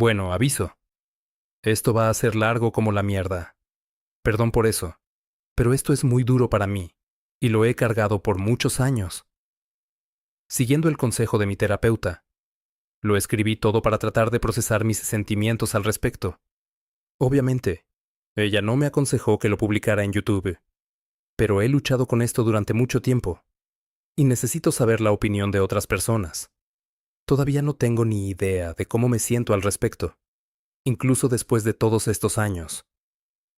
Bueno, aviso. Esto va a ser largo como la mierda. Perdón por eso, pero esto es muy duro para mí, y lo he cargado por muchos años. Siguiendo el consejo de mi terapeuta, lo escribí todo para tratar de procesar mis sentimientos al respecto. Obviamente, ella no me aconsejó que lo publicara en YouTube, pero he luchado con esto durante mucho tiempo, y necesito saber la opinión de otras personas. Todavía no tengo ni idea de cómo me siento al respecto, incluso después de todos estos años.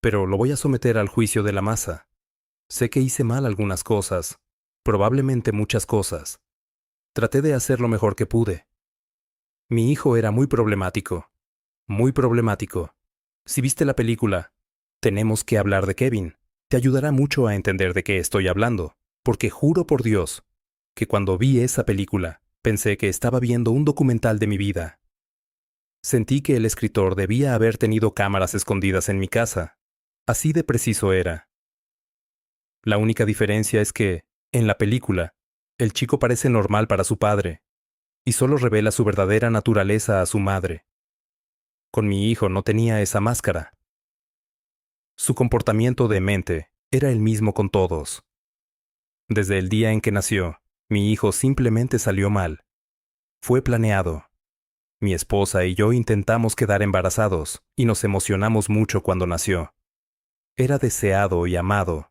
Pero lo voy a someter al juicio de la masa. Sé que hice mal algunas cosas, probablemente muchas cosas. Traté de hacer lo mejor que pude. Mi hijo era muy problemático. Muy problemático. Si viste la película, Tenemos que hablar de Kevin, te ayudará mucho a entender de qué estoy hablando, porque juro por Dios que cuando vi esa película, pensé que estaba viendo un documental de mi vida. Sentí que el escritor debía haber tenido cámaras escondidas en mi casa. Así de preciso era. La única diferencia es que, en la película, el chico parece normal para su padre, y solo revela su verdadera naturaleza a su madre. Con mi hijo no tenía esa máscara. Su comportamiento demente era el mismo con todos. Desde el día en que nació, mi hijo simplemente salió mal. Fue planeado. Mi esposa y yo intentamos quedar embarazados, y nos emocionamos mucho cuando nació. Era deseado y amado.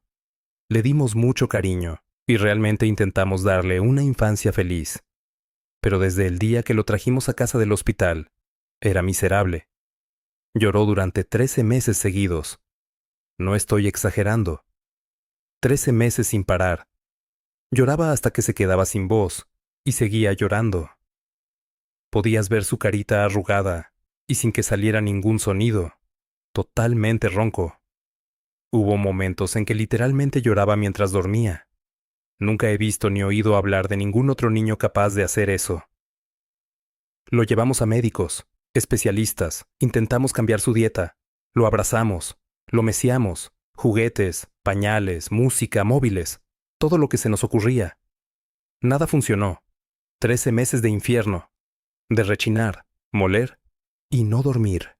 Le dimos mucho cariño, y realmente intentamos darle una infancia feliz. Pero desde el día que lo trajimos a casa del hospital, era miserable. Lloró durante 13 meses seguidos. No estoy exagerando. 13 meses sin parar. Lloraba hasta que se quedaba sin voz, y seguía llorando. Podías ver su carita arrugada, y sin que saliera ningún sonido, totalmente ronco. Hubo momentos en que literalmente lloraba mientras dormía. Nunca he visto ni oído hablar de ningún otro niño capaz de hacer eso. Lo llevamos a médicos, especialistas, intentamos cambiar su dieta, lo abrazamos, lo meciamos, juguetes, pañales, música, móviles, todo lo que se nos ocurría. Nada funcionó. 13 meses de infierno, de rechinar, moler y no dormir.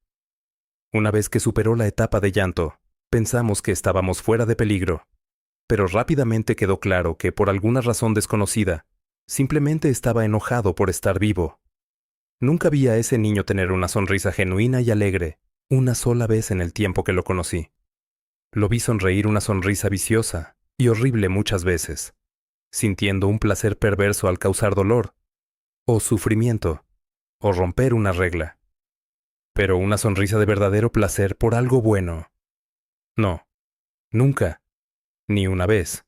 Una vez que superó la etapa de llanto, pensamos que estábamos fuera de peligro, pero rápidamente quedó claro que por alguna razón desconocida, simplemente estaba enojado por estar vivo. Nunca vi a ese niño tener una sonrisa genuina y alegre, una sola vez en el tiempo que lo conocí. Lo vi sonreír una sonrisa viciosa y horrible muchas veces, sintiendo un placer perverso al causar dolor, o sufrimiento, o romper una regla. Pero una sonrisa de verdadero placer por algo bueno. No, nunca, ni una vez.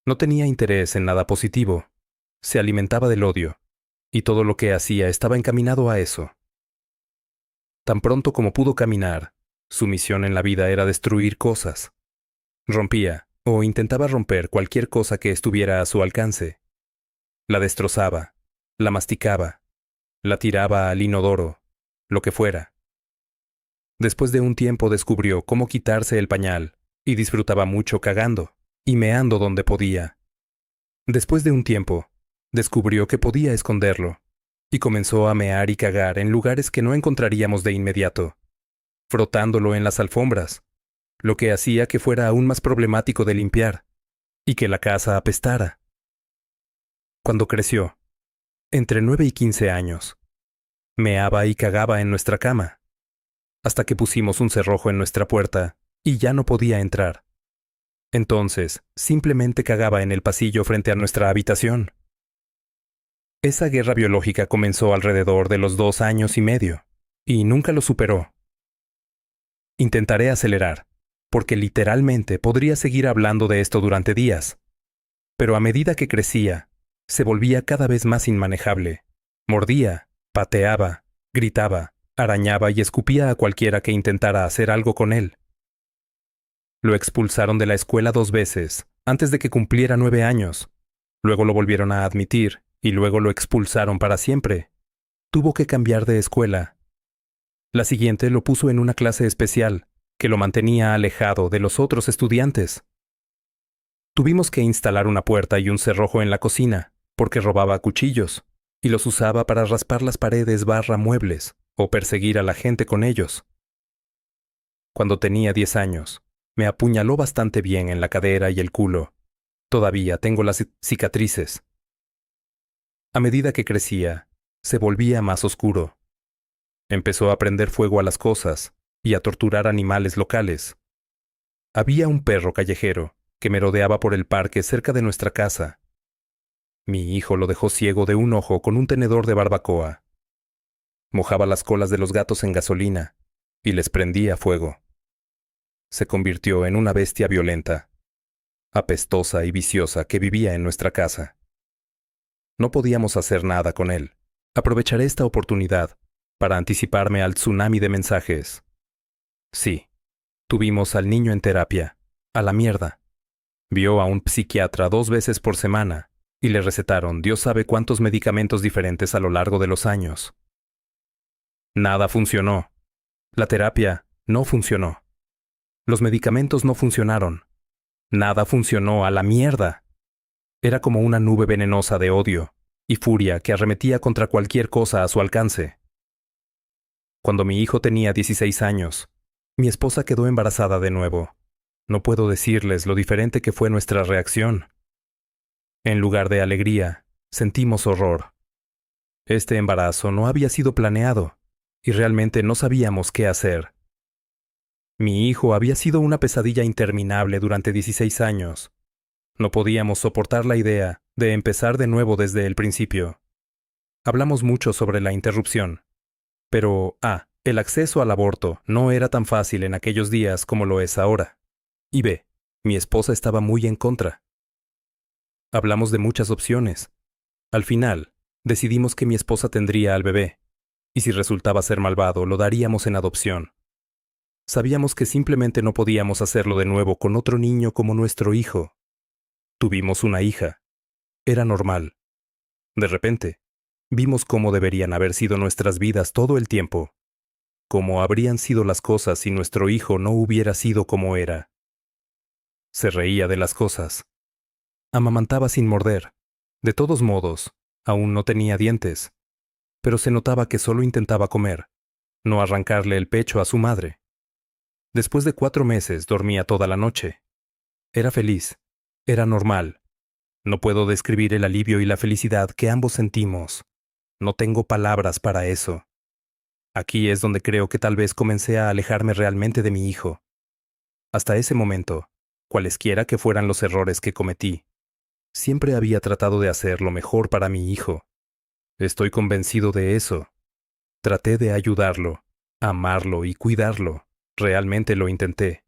No tenía interés en nada positivo. Se alimentaba del odio, y todo lo que hacía estaba encaminado a eso. Tan pronto como pudo caminar, su misión en la vida era destruir cosas. Rompía, o intentaba romper cualquier cosa que estuviera a su alcance. La destrozaba, la masticaba, la tiraba al inodoro, lo que fuera. Después de un tiempo descubrió cómo quitarse el pañal, y disfrutaba mucho cagando, y meando donde podía. Después de un tiempo, descubrió que podía esconderlo, y comenzó a mear y cagar en lugares que no encontraríamos de inmediato, frotándolo en las alfombras, lo que hacía que fuera aún más problemático de limpiar, y que la casa apestara. Cuando creció, entre 9 y 15 años, meaba y cagaba en nuestra cama, hasta que pusimos un cerrojo en nuestra puerta, y ya no podía entrar. Entonces, simplemente cagaba en el pasillo frente a nuestra habitación. Esa guerra biológica comenzó alrededor de los 2 años y medio, y nunca lo superó. Intentaré acelerar, porque literalmente podría seguir hablando de esto durante días. Pero a medida que crecía, se volvía cada vez más inmanejable. Mordía, pateaba, gritaba, arañaba y escupía a cualquiera que intentara hacer algo con él. Lo expulsaron de la escuela 2 veces, antes de que cumpliera 9 años. Luego lo volvieron a admitir, y luego lo expulsaron para siempre. Tuvo que cambiar de escuela. La siguiente lo puso en una clase especial, que lo mantenía alejado de los otros estudiantes. Tuvimos que instalar una puerta y un cerrojo en la cocina, porque robaba cuchillos, y los usaba para raspar las paredes / muebles, o perseguir a la gente con ellos. Cuando tenía 10 años, me apuñaló bastante bien en la cadera y el culo. Todavía tengo las cicatrices. A medida que crecía, se volvía más oscuro. Empezó a prender fuego a las cosas y a torturar animales locales. Había un perro callejero que merodeaba por el parque cerca de nuestra casa. Mi hijo lo dejó ciego de un ojo con un tenedor de barbacoa. Mojaba las colas de los gatos en gasolina y les prendía fuego. Se convirtió en una bestia violenta, apestosa y viciosa que vivía en nuestra casa. No podíamos hacer nada con él. Aprovecharé esta oportunidad para anticiparme al tsunami de mensajes. Sí, tuvimos al niño en terapia, a la mierda. Vio a un psiquiatra 2 veces por semana y le recetaron Dios sabe cuántos medicamentos diferentes a lo largo de los años. Nada funcionó. La terapia no funcionó. Los medicamentos no funcionaron. Nada funcionó, a la mierda. Era como una nube venenosa de odio y furia que arremetía contra cualquier cosa a su alcance. Cuando mi hijo tenía 16 años, mi esposa quedó embarazada de nuevo. No puedo decirles lo diferente que fue nuestra reacción. En lugar de alegría, sentimos horror. Este embarazo no había sido planeado y realmente no sabíamos qué hacer. Mi hijo había sido una pesadilla interminable durante 16 años. No podíamos soportar la idea de empezar de nuevo desde el principio. Hablamos mucho sobre la interrupción, pero el acceso al aborto no era tan fácil en aquellos días como lo es ahora. Y B, mi esposa estaba muy en contra. Hablamos de muchas opciones. Al final, decidimos que mi esposa tendría al bebé, y si resultaba ser malvado, lo daríamos en adopción. Sabíamos que simplemente no podíamos hacerlo de nuevo con otro niño como nuestro hijo. Tuvimos una hija. Era normal. De repente, vimos cómo deberían haber sido nuestras vidas todo el tiempo. Cómo habrían sido las cosas si nuestro hijo no hubiera sido como era. Se reía de las cosas. Amamantaba sin morder. De todos modos, aún no tenía dientes. Pero se notaba que solo intentaba comer, no arrancarle el pecho a su madre. Después de 4 meses dormía toda la noche. Era feliz. Era normal. No puedo describir el alivio y la felicidad que ambos sentimos. No tengo palabras para eso. Aquí es donde creo que tal vez comencé a alejarme realmente de mi hijo. Hasta ese momento, cualesquiera que fueran los errores que cometí, siempre había tratado de hacer lo mejor para mi hijo. Estoy convencido de eso. Traté de ayudarlo, amarlo y cuidarlo. Realmente lo intenté.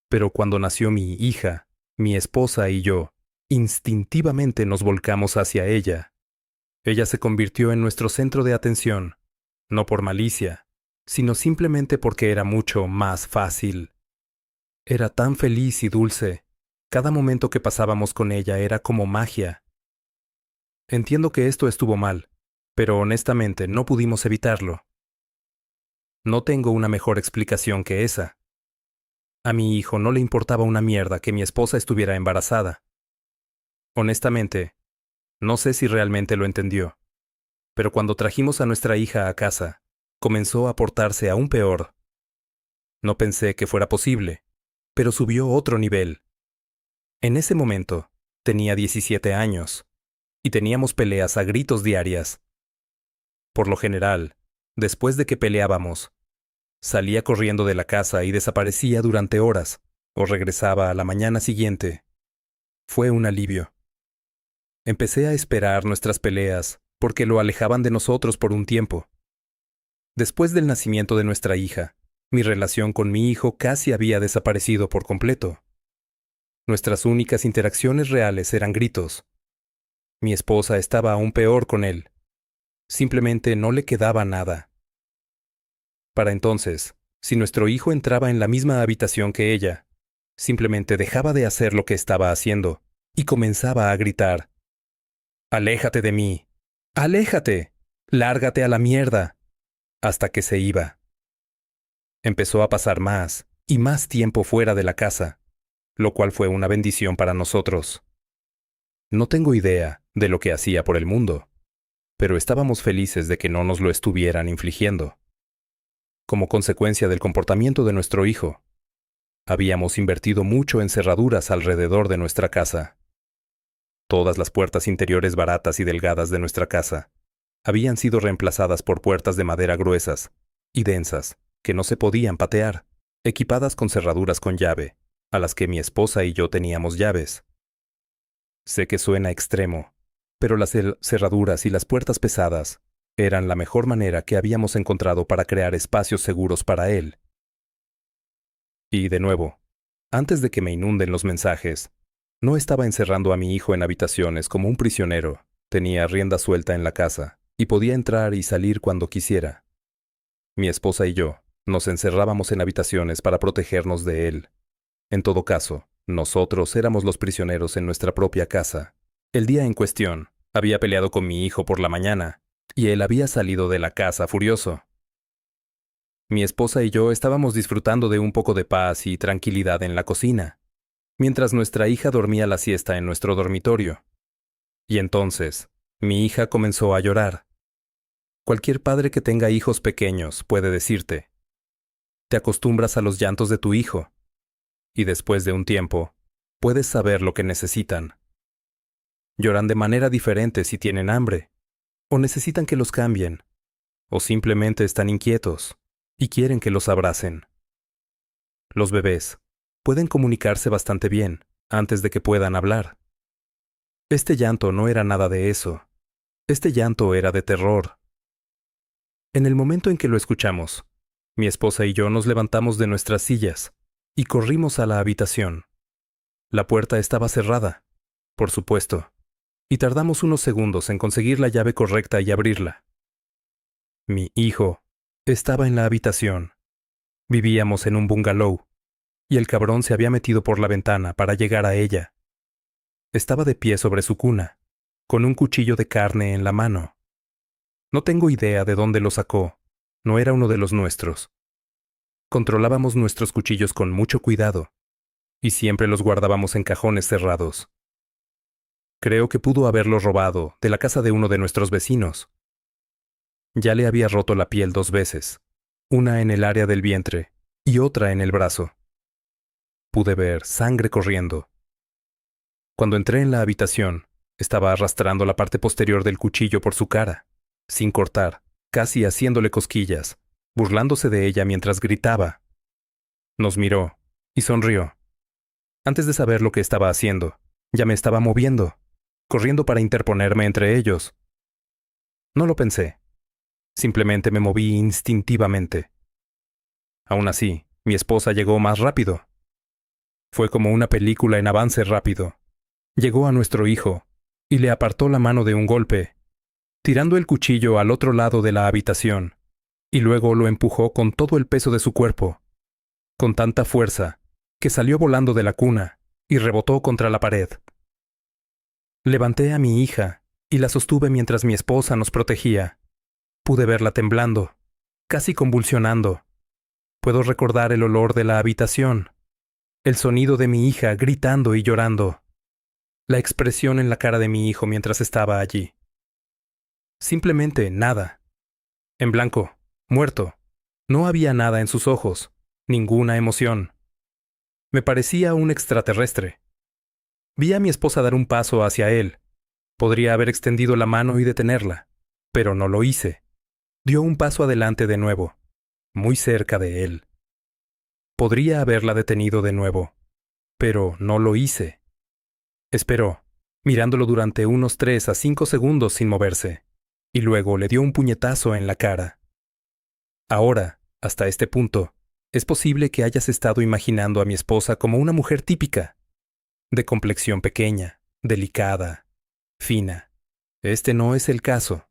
Pero cuando nació mi hija, mi esposa y yo, instintivamente nos volcamos hacia ella. Ella se convirtió en nuestro centro de atención, no por malicia, sino simplemente porque era mucho más fácil. Era tan feliz y dulce. Cada momento que pasábamos con ella era como magia. Entiendo que esto estuvo mal, pero honestamente no pudimos evitarlo. No tengo una mejor explicación que esa. A mi hijo no le importaba una mierda que mi esposa estuviera embarazada. Honestamente, no sé si realmente lo entendió. Pero cuando trajimos a nuestra hija a casa, comenzó a portarse aún peor. No pensé que fuera posible, pero subió otro nivel. En ese momento, tenía 17 años, y teníamos peleas a gritos diarias. Por lo general, después de que peleábamos, salía corriendo de la casa y desaparecía durante horas, o regresaba a la mañana siguiente. Fue un alivio. Empecé a esperar nuestras peleas porque lo alejaban de nosotros por un tiempo. Después del nacimiento de nuestra hija, mi relación con mi hijo casi había desaparecido por completo. Nuestras únicas interacciones reales eran gritos. Mi esposa estaba aún peor con él. Simplemente no le quedaba nada. Para entonces, si nuestro hijo entraba en la misma habitación que ella, simplemente dejaba de hacer lo que estaba haciendo y comenzaba a gritar: «¡Aléjate de mí! ¡Aléjate! ¡Lárgate a la mierda!», hasta que se iba. Empezó a pasar más y más tiempo fuera de la casa, lo cual fue una bendición para nosotros. No tengo idea de lo que hacía por el mundo, pero estábamos felices de que no nos lo estuvieran infligiendo. como consecuencia del comportamiento de nuestro hijo. Habíamos invertido mucho en cerraduras alrededor de nuestra casa. Todas las puertas interiores baratas y delgadas de nuestra casa habían sido reemplazadas por puertas de madera gruesas y densas que no se podían patear, equipadas con cerraduras con llave, a las que mi esposa y yo teníamos llaves. Sé que suena extremo, pero las cerraduras y las puertas pesadas eran la mejor manera que habíamos encontrado para crear espacios seguros para él. Y de nuevo, antes de que me inunden los mensajes, no estaba encerrando a mi hijo en habitaciones como un prisionero. Tenía rienda suelta en la casa y podía entrar y salir cuando quisiera. Mi esposa y yo nos encerrábamos en habitaciones para protegernos de él. En todo caso, nosotros éramos los prisioneros en nuestra propia casa. El día en cuestión, había peleado con mi hijo por la mañana, y él había salido de la casa furioso. Mi esposa y yo estábamos disfrutando de un poco de paz y tranquilidad en la cocina, mientras nuestra hija dormía la siesta en nuestro dormitorio. Y entonces, mi hija comenzó a llorar. Cualquier padre que tenga hijos pequeños puede decirte, te acostumbras a los llantos de tu hijo, y después de un tiempo, puedes saber lo que necesitan. Lloran de manera diferente si tienen hambre, o necesitan que los cambien, o simplemente están inquietos y quieren que los abracen. Los bebés pueden comunicarse bastante bien antes de que puedan hablar. Este llanto no era nada de eso. Este llanto era de terror. En el momento en que lo escuchamos, mi esposa y yo nos levantamos de nuestras sillas y corrimos a la habitación. La puerta estaba cerrada, por supuesto, y tardamos unos segundos en conseguir la llave correcta y abrirla. Mi hijo estaba en la habitación. Vivíamos en un bungalow, y el cabrón se había metido por la ventana para llegar a ella. Estaba de pie sobre su cuna, con un cuchillo de carne en la mano. No tengo idea de dónde lo sacó. No era uno de los nuestros. Controlábamos nuestros cuchillos con mucho cuidado, y siempre los guardábamos en cajones cerrados. Creo que pudo haberlo robado de la casa de uno de nuestros vecinos. Ya le había roto la piel 2 veces, una en el área del vientre y otra en el brazo. Pude ver sangre corriendo. Cuando entré en la habitación, estaba arrastrando la parte posterior del cuchillo por su cara, sin cortar, casi haciéndole cosquillas, burlándose de ella mientras gritaba. Nos miró y sonrió. Antes de saber lo que estaba haciendo, ya me estaba moviendo, corriendo para interponerme entre ellos. No lo pensé. Simplemente me moví instintivamente. Aún así, mi esposa llegó más rápido. Fue como una película en avance rápido. Llegó a nuestro hijo y le apartó la mano de un golpe, tirando el cuchillo al otro lado de la habitación, y luego lo empujó con todo el peso de su cuerpo, con tanta fuerza, que salió volando de la cuna y rebotó contra la pared. Levanté a mi hija y la sostuve mientras mi esposa nos protegía. Pude verla temblando, casi convulsionando. Puedo recordar el olor de la habitación, el sonido de mi hija gritando y llorando, la expresión en la cara de mi hijo mientras estaba allí. Simplemente nada. En blanco, muerto. No había nada en sus ojos, ninguna emoción. Me parecía un extraterrestre. Vi a mi esposa dar un paso hacia él. Podría haber extendido la mano y detenerla, pero no lo hice. Dio un paso adelante de nuevo, muy cerca de él. Podría haberla detenido de nuevo, pero no lo hice. Esperó, mirándolo durante unos 3 a 5 segundos sin moverse, y luego le dio un puñetazo en la cara. Ahora, hasta este punto, es posible que hayas estado imaginando a mi esposa como una mujer típica, de complexión pequeña, delicada, fina. Este no es el caso.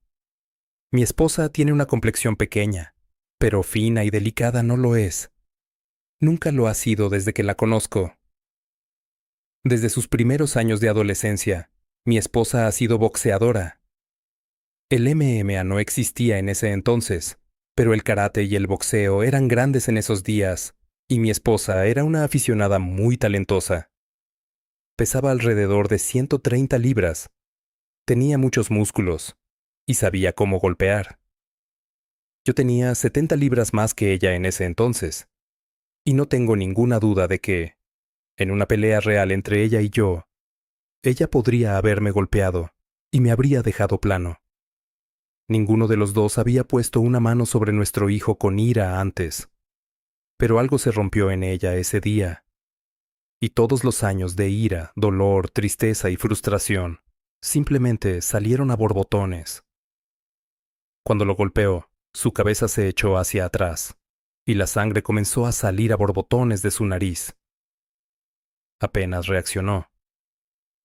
Mi esposa tiene una complexión pequeña, pero fina y delicada no lo es. Nunca lo ha sido desde que la conozco. Desde sus primeros años de adolescencia, mi esposa ha sido boxeadora. El MMA no existía en ese entonces, pero el karate y el boxeo eran grandes en esos días, y mi esposa era una aficionada muy talentosa. Pesaba alrededor de 130 libras, tenía muchos músculos, y sabía cómo golpear. Yo tenía 70 libras más que ella en ese entonces, y no tengo ninguna duda de que, en una pelea real entre ella y yo, ella podría haberme golpeado y me habría dejado plano. Ninguno de los dos había puesto una mano sobre nuestro hijo con ira antes, pero algo se rompió en ella ese día, y todos los años de ira, dolor, tristeza y frustración simplemente salieron a borbotones. Cuando lo golpeó, su cabeza se echó hacia atrás, y la sangre comenzó a salir a borbotones de su nariz. Apenas reaccionó.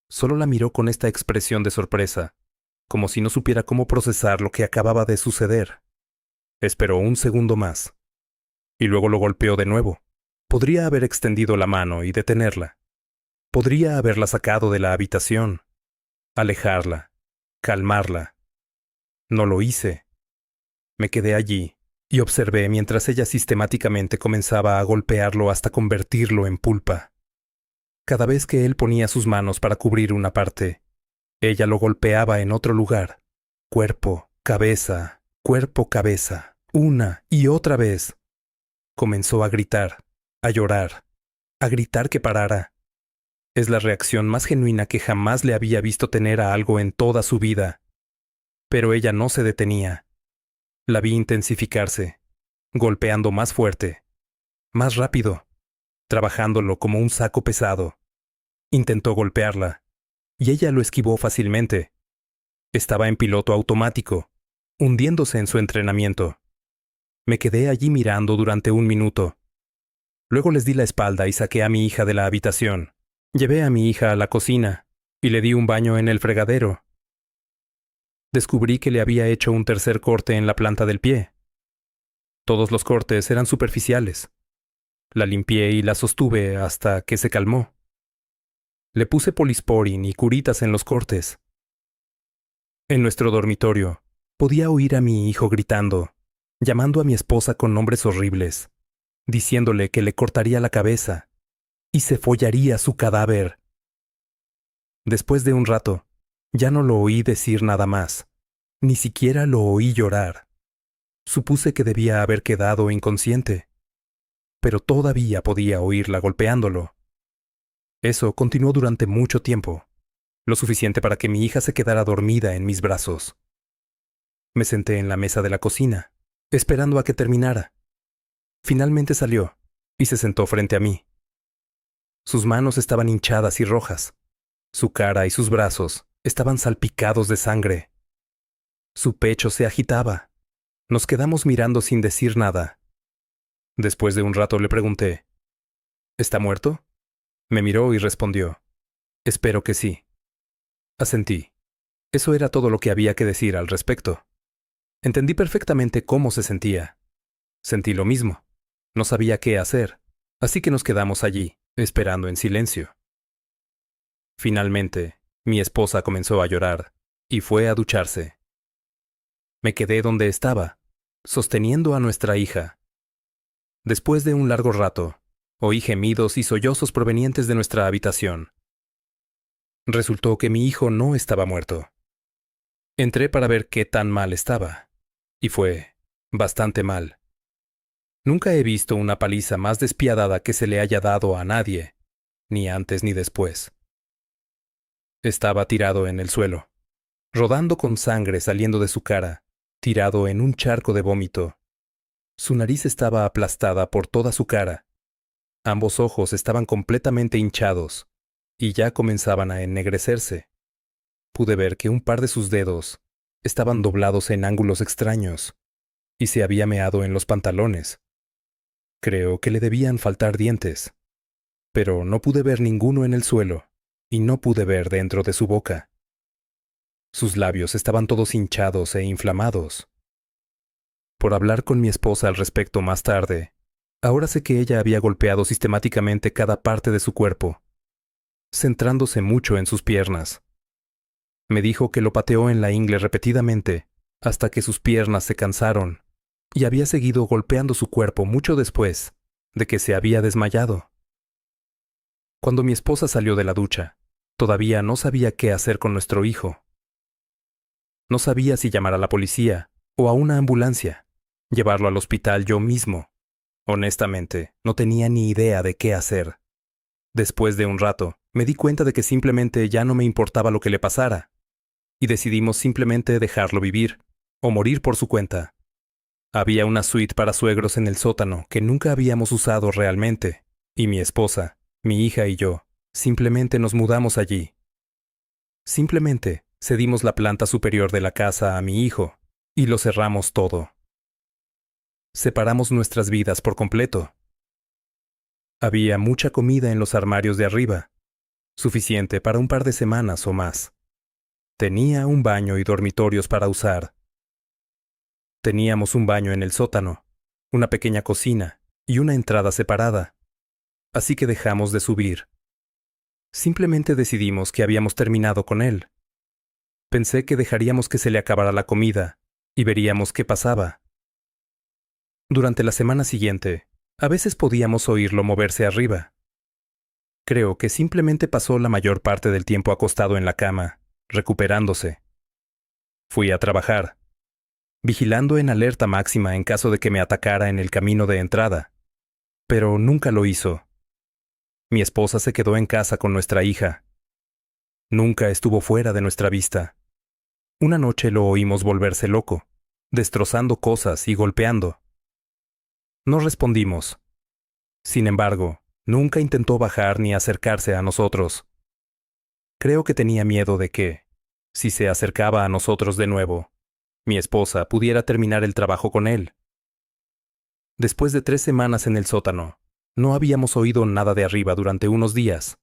Solo la miró con esta expresión de sorpresa, como si no supiera cómo procesar lo que acababa de suceder. Esperó un segundo más, y luego lo golpeó de nuevo. Podría haber extendido la mano y detenerla. Podría haberla sacado de la habitación, alejarla, calmarla. No lo hice. Me quedé allí y observé mientras ella sistemáticamente comenzaba a golpearlo hasta convertirlo en pulpa. Cada vez que él ponía sus manos para cubrir una parte, ella lo golpeaba en otro lugar. Cuerpo, cabeza, una y otra vez. Comenzó a gritar, a llorar, a gritar que parara. Es la reacción más genuina que jamás le había visto tener a algo en toda su vida. Pero ella no se detenía. La vi intensificarse, golpeando más fuerte, más rápido, trabajándolo como un saco pesado. Intentó golpearla, y ella lo esquivó fácilmente. Estaba en piloto automático, hundiéndose en su entrenamiento. Me quedé allí mirando durante un minuto. Luego les di la espalda y saqué a mi hija de la habitación. Llevé a mi hija a la cocina y le di un baño en el fregadero. Descubrí que le había hecho un tercer corte en la planta del pie. Todos los cortes eran superficiales. La limpié y la sostuve hasta que se calmó. Le puse polisporin y curitas en los cortes. En nuestro dormitorio, podía oír a mi hijo gritando, llamando a mi esposa con nombres horribles, diciéndole que le cortaría la cabeza y se follaría su cadáver. Después de un rato, ya no lo oí decir nada más, ni siquiera lo oí llorar. Supuse que debía haber quedado inconsciente, pero todavía podía oírla golpeándolo. Eso continuó durante mucho tiempo, lo suficiente para que mi hija se quedara dormida en mis brazos. Me senté en la mesa de la cocina, esperando a que terminara. Finalmente salió y se sentó frente a mí. Sus manos estaban hinchadas y rojas. Su cara y sus brazos estaban salpicados de sangre. Su pecho se agitaba. Nos quedamos mirando sin decir nada. Después de un rato le pregunté, ¿está muerto? Me miró y respondió, espero que sí. Asentí. Eso era todo lo que había que decir al respecto. Entendí perfectamente cómo se sentía. Sentí lo mismo. No sabía qué hacer, así que nos quedamos allí, esperando en silencio. Finalmente, mi esposa comenzó a llorar y fue a ducharse. Me quedé donde estaba, sosteniendo a nuestra hija. Después de un largo rato, oí gemidos y sollozos provenientes de nuestra habitación. Resultó que mi hijo no estaba muerto. Entré para ver qué tan mal estaba, y fue bastante mal. Nunca he visto una paliza más despiadada que se le haya dado a nadie, ni antes ni después. Estaba tirado en el suelo, rodando con sangre saliendo de su cara, tirado en un charco de vómito. Su nariz estaba aplastada por toda su cara. Ambos ojos estaban completamente hinchados y ya comenzaban a ennegrecerse. Pude ver que un par de sus dedos estaban doblados en ángulos extraños y se había meado en los pantalones. Creo que le debían faltar dientes, pero no pude ver ninguno en el suelo y no pude ver dentro de su boca. Sus labios estaban todos hinchados e inflamados. Por hablar con mi esposa al respecto más tarde, ahora sé que ella había golpeado sistemáticamente cada parte de su cuerpo, centrándose mucho en sus piernas. Me dijo que lo pateó en la ingle repetidamente hasta que sus piernas se cansaron y había seguido golpeando su cuerpo mucho después de que se había desmayado. Cuando mi esposa salió de la ducha, todavía no sabía qué hacer con nuestro hijo. No sabía si llamar a la policía o a una ambulancia. llevarlo al hospital yo mismo. Honestamente, no tenía ni idea de qué hacer. Después de un rato, me di cuenta de que simplemente ya no me importaba lo que le pasara, y decidimos simplemente dejarlo vivir, o morir por su cuenta. Había una suite para suegros en el sótano que nunca habíamos usado realmente, y mi esposa, mi hija y yo, simplemente nos mudamos allí. Simplemente cedimos la planta superior de la casa a mi hijo, y lo cerramos todo. Separamos nuestras vidas por completo. Había mucha comida en los armarios de arriba, suficiente para un par de semanas o más. Tenía un baño y dormitorios para usar. Teníamos un baño en el sótano, una pequeña cocina y una entrada separada. Así que dejamos de subir. Simplemente decidimos que habíamos terminado con él. Pensé que dejaríamos que se le acabara la comida y veríamos qué pasaba. Durante la semana siguiente, a veces podíamos oírlo moverse arriba. Creo que simplemente pasó la mayor parte del tiempo acostado en la cama, recuperándose. Fui a trabajar, vigilando en alerta máxima en caso de que me atacara en el camino de entrada, pero nunca lo hizo. Mi esposa se quedó en casa con nuestra hija. Nunca estuvo fuera de nuestra vista. Una noche lo oímos volverse loco, destrozando cosas y golpeando. No respondimos. Sin embargo, nunca intentó bajar ni acercarse a nosotros. Creo que tenía miedo de que, si se acercaba a nosotros de nuevo, mi esposa pudiera terminar el trabajo con él. Después de 3 semanas en el sótano, no habíamos oído nada de arriba durante unos días,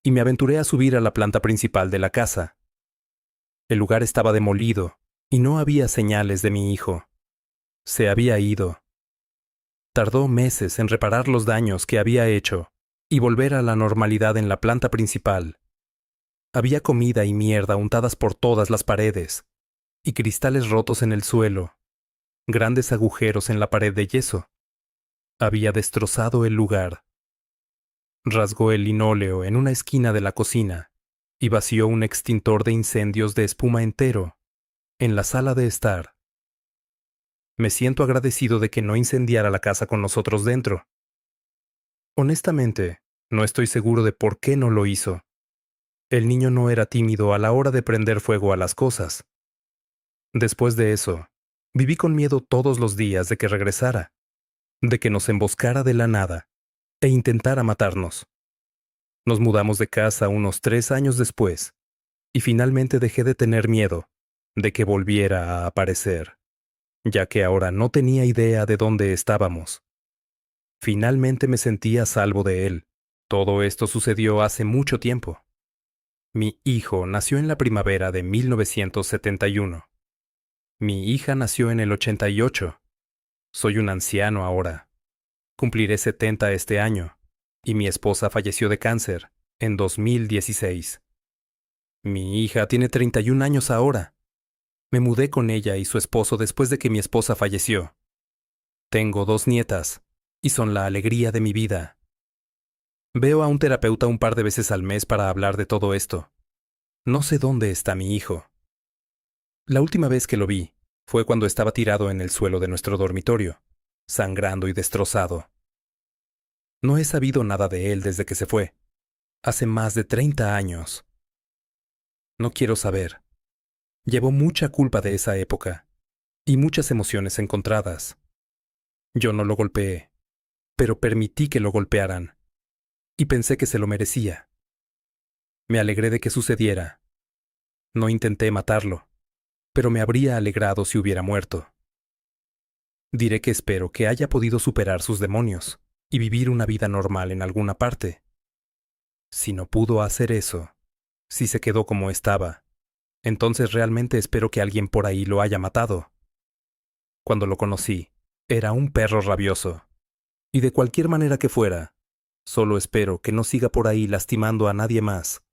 y me aventuré a subir a la planta principal de la casa. El lugar estaba demolido, y no había señales de mi hijo. Se había ido. Tardó meses en reparar los daños que había hecho y volver a la normalidad en la planta principal. Había comida y mierda untadas por todas las paredes, y cristales rotos en el suelo, grandes agujeros en la pared de yeso. Había destrozado el lugar. Rasgó el linóleo en una esquina de la cocina y vació un extintor de incendios de espuma entero en la sala de estar. Me siento agradecido de que no incendiara la casa con nosotros dentro. Honestamente, no estoy seguro de por qué no lo hizo. El niño no era tímido a la hora de prender fuego a las cosas. Después de eso, viví con miedo todos los días de que regresara, de que nos emboscara de la nada e intentara matarnos. Nos mudamos de casa unos 3 años después, y finalmente dejé de tener miedo de que volviera a aparecer, ya que ahora no tenía idea de dónde estábamos. Finalmente me sentí a salvo de él. Todo esto sucedió hace mucho tiempo. Mi hijo nació en la primavera de 1971. Mi hija nació en el 88. Soy un anciano ahora. Cumpliré 70 este año, y mi esposa falleció de cáncer en 2016. Mi hija tiene 31 años ahora. Me mudé con ella y su esposo después de que mi esposa falleció. Tengo 2 nietas, y son la alegría de mi vida. Veo a un terapeuta un par de veces al mes para hablar de todo esto. No sé dónde está mi hijo. La última vez que lo vi fue cuando estaba tirado en el suelo de nuestro dormitorio, sangrando y destrozado. No he sabido nada de él desde que se fue. Hace más de 30 años. No quiero saber. Llevo mucha culpa de esa época, y muchas emociones encontradas. Yo no lo golpeé, pero permití que lo golpearan, y pensé que se lo merecía. Me alegré de que sucediera. No intenté matarlo, pero me habría alegrado si hubiera muerto. Diré que espero que haya podido superar sus demonios y vivir una vida normal en alguna parte. Si no pudo hacer eso, si se quedó como estaba, entonces realmente espero que alguien por ahí lo haya matado. Cuando lo conocí, era un perro rabioso. Y de cualquier manera que fuera, solo espero que no siga por ahí lastimando a nadie más.